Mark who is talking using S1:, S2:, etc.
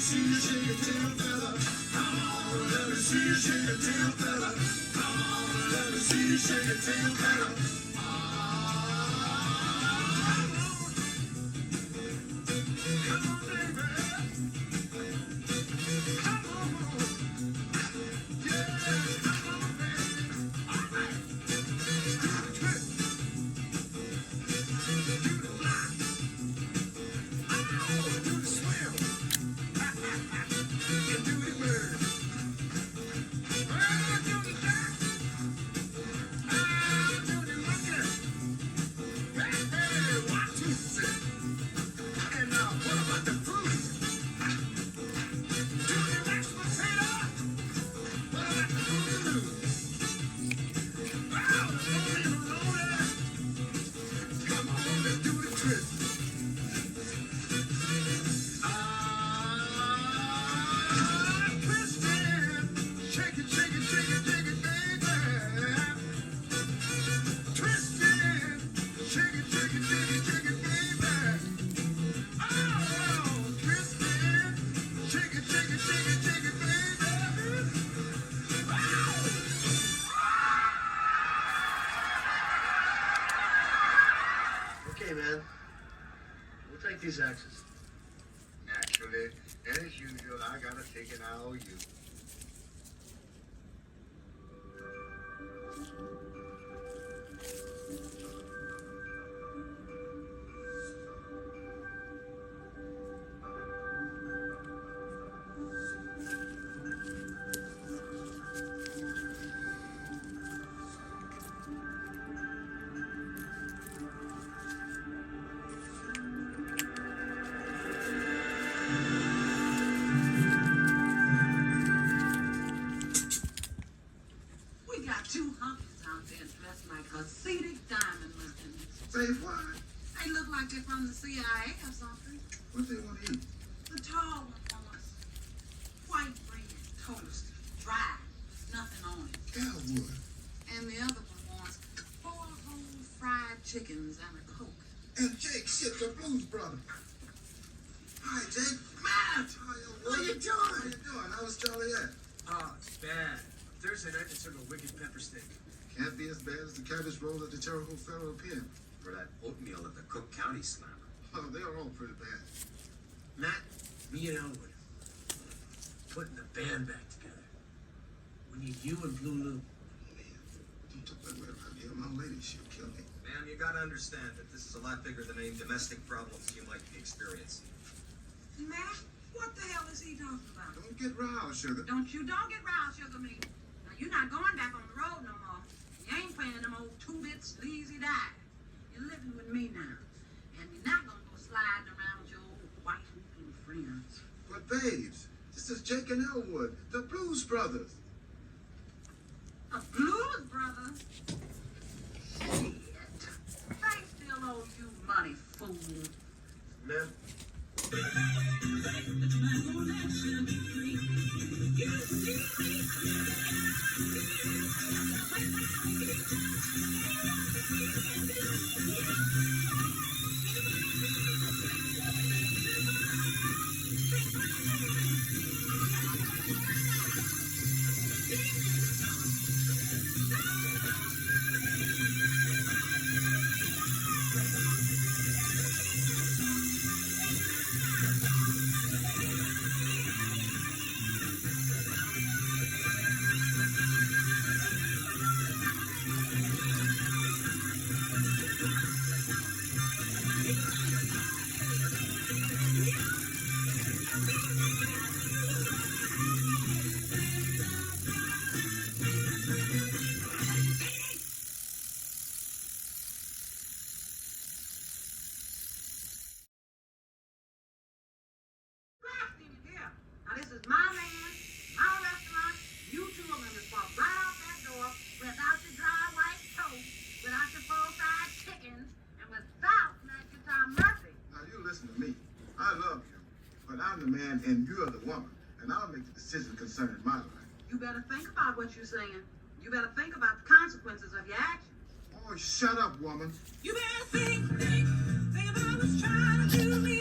S1: see you shake your tail feather. Come on, let me see you shake your tail feather. Come on, let me see you shake your tail feather.
S2: Okay, man. We'll take these axes.
S3: Naturally, as usual, I gotta take an eye on you.
S4: We got two hunkies out there dressed like Hasidic diamond merchants.
S3: Say what?
S4: They look like they're from the CIA or something.
S3: What they want to eat?
S4: The tall one wants white bread, toast, dry, nothing on it.
S3: Elwood.
S4: And the other one wants 4 whole fried chickens and a Coke.
S3: And Jake, shit, the Blues brother. Hi, Jake.
S2: Matt! What are you doing?
S3: How you doing? How was Charlie at?
S2: Oh, it's bad. Thursday night they serve a wicked pepper steak.
S3: Can't be as bad as the cabbage roll at the Jericho Federal Pier.
S5: For that oatmeal at the Cook County Slammer.
S3: Oh, they are all pretty bad.
S2: Matt, me and Elwood, putting the band back together. We need you and Blue Lou.
S3: Man, don't talk that way around here. My lady, she'll kill me.
S5: Ma'am, you gotta understand that this is a lot bigger than any domestic problems you might be experiencing.
S4: Matt, what the hell is he talking about?
S3: Don't get roused, sugar.
S4: Don't get riled, sugar me. Now, you're not going back on the road no more. You ain't playing them old 2-bits, lazy die. You're living with me now. And you're not going to go sliding around with your old white hooping friends.
S3: But babes, this is Jake and Elwood, the Blues Brothers.
S4: The Blues Brothers? Shit. They still owe you money, fool.
S2: Ma'am?
S4: Now, this is my man, my restaurant. You two are going to walk right out that door without your dry white toast, without your full-size chickens, and without that guitar Murphy.
S3: Now, you listen to me. I love you, but I'm the man and you're the woman, and I'll make the decision concerning my life.
S4: You better think about what you're saying. You better think about the consequences of your actions.
S3: Oh, shut up, woman.
S4: You better think about what's trying to do me.